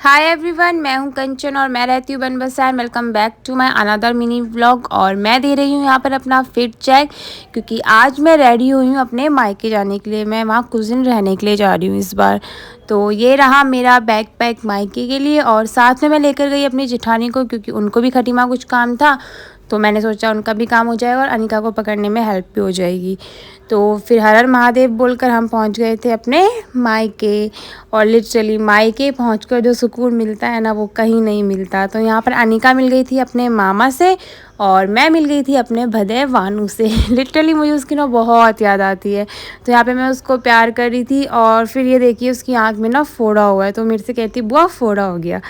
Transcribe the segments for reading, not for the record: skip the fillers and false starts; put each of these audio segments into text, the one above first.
Hi everyone, मैं हूं कंचन और मैं रहती हूँ Banbasa. Welcome back to my another mini vlog. और मैं दे रही हूँ यहाँ पर अपना फिट चेक, क्योंकि आज मैं रेडी हुई हूँ अपने मायके जाने के लिए। मैं वहाँ कुछ दिन रहने के लिए जा रही हूँ इस बार। तो ये रहा मेरा बैग पैक मायके के लिए, और साथ में मैं लेकर गई अपनी जेठानी को, क्योंकि उनको भी खटीमा कुछ काम था। तो मैंने सोचा उनका भी काम हो जाएगा और अनिका को पकड़ने में हेल्प भी हो जाएगी। तो फिर हर हर महादेव बोलकर हम पहुंच गए थे अपने मायके। और लिटरली मायके पहुंचकर जो सुकून मिलता है ना, वो कहीं नहीं मिलता। तो यहाँ पर अनिका मिल गई थी अपने मामा से, और मैं मिल गई थी अपने भदे वानू से। लिटरली मुझे उसकी ना बहुत याद आती है। तो यहाँ पे मैं उसको प्यार कर रही थी, और फिर ये देखिए उसकी आँख में ना फोड़ा हुआ है। तो मेरे से कहती बुआ फोड़ा हो गया।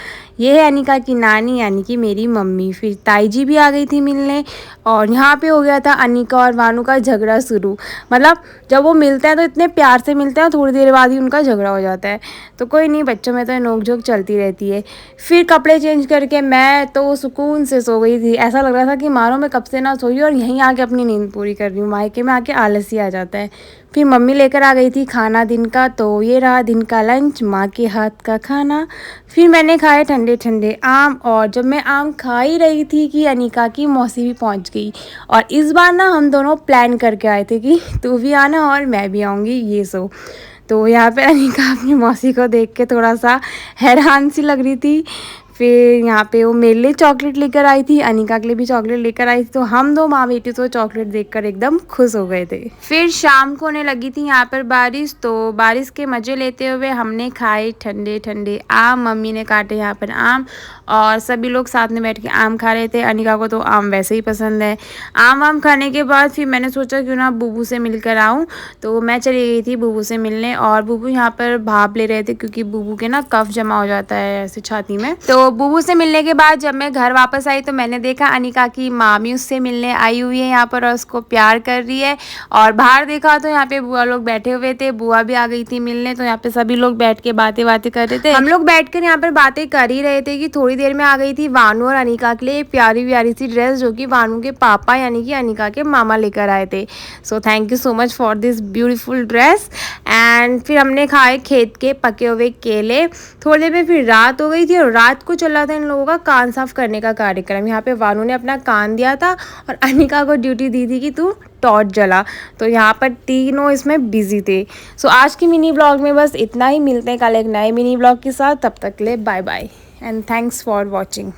ये है अनिका की नानी, यानी कि मेरी मम्मी। फिर ताई जी भी आ गई थी मिलने, और यहाँ पे हो गया था अनिका और वानू का झगड़ा शुरू। मतलब जब वो मिलते हैं तो इतने प्यार से मिलते हैं, थोड़ी देर बाद ही उनका झगड़ा हो जाता है। तो कोई नहीं, बच्चों में तो नोक झोंक चलती रहती है। फिर कपड़े चेंज करके मैं तो सुकून से सो गई थी। ऐसा लग रहा था कि मानो मैं कब से ना सोई और यहीं आके अपनी नींद पूरी कर रही हूँ। मायके में आके आलस ही आ जाता है। फिर मम्मी लेकर आ गई थी खाना दिन का। तो ये रहा दिन का लंच, माँ के हाथ का खाना। फिर मैंने खाए ठंडे ठंडे आम, और जब मैं आम खा ही रही थी कि अनिका की मौसी भी पहुँच गई। और इस बार ना हम दोनों प्लान करके आए थे कि तू भी आना और मैं भी आऊँगी, ये सो। तो यहाँ पे अनिका अपनी मौसी को देख के थोड़ा सा हैरान सी लग रही थी। फिर यहाँ पे वो मेरे लिए चॉकलेट लेकर आई थी, अनिका के लिए भी चॉकलेट लेकर आई थी। तो हम दो माँ बेटी तो चॉकलेट देखकर एकदम खुश हो गए थे। फिर शाम को होने लगी थी यहाँ पर बारिश। तो बारिश के मज़े लेते हुए हमने खाए ठंडे ठंडे आम। मम्मी ने काटे यहाँ पर आम, और सभी लोग साथ में बैठ के आम खा रहे थे। अनिका को तो आम वैसे ही पसंद है। आम खाने के बाद फिर मैंने सोचा क्यों ना बुबू से मिलकर आऊँ। तो मैं चली गई थी बुबू से मिलने, और बुबू यहाँ पर भाप ले रहे थे, क्योंकि बुबू के ना कफ जमा हो जाता है ऐसे छाती में। तो बुबू से मिलने के बाद जब मैं घर वापस आई तो मैंने देखा अनिका की मामी उससे मिलने आई हुई है यहाँ पर, और उसको प्यार कर रही है। और बाहर देखा तो यहाँ पे बुआ लोग बैठे हुए थे, बुआ भी आ गई थी मिलने। तो यहाँ पे सभी लोग बैठ के बातें कर रहे थे। हम लोग बैठकर यहाँ पर बातें कर ही रहे थे कि थोड़ी देर में आ गई थी वानू और अनिका के लिए प्यारी प्यारी सी ड्रेस, जो कि वानू के पापा यानी कि अनिका के मामा लेकर आए थे। So thank you so much for this beautiful dress. And फिर हमने खाए खेत के पके हुए केले। थोड़ी देर में फिर रात हो गई थी, और रात को चला था इन लोगों का कान साफ करने का कार्यक्रम। यहाँ पे वानू ने अपना कान दिया था, और अनिका को ड्यूटी दी थी कि तू टॉर्च जला। तो यहाँ पर तीनों इसमें बिजी थे। सो आज की मिनी ब्लॉग में बस इतना ही। मिलते हैं कल एक नए मिनी ब्लॉग के साथ। तब तक के लिए bye bye and thanks for watching.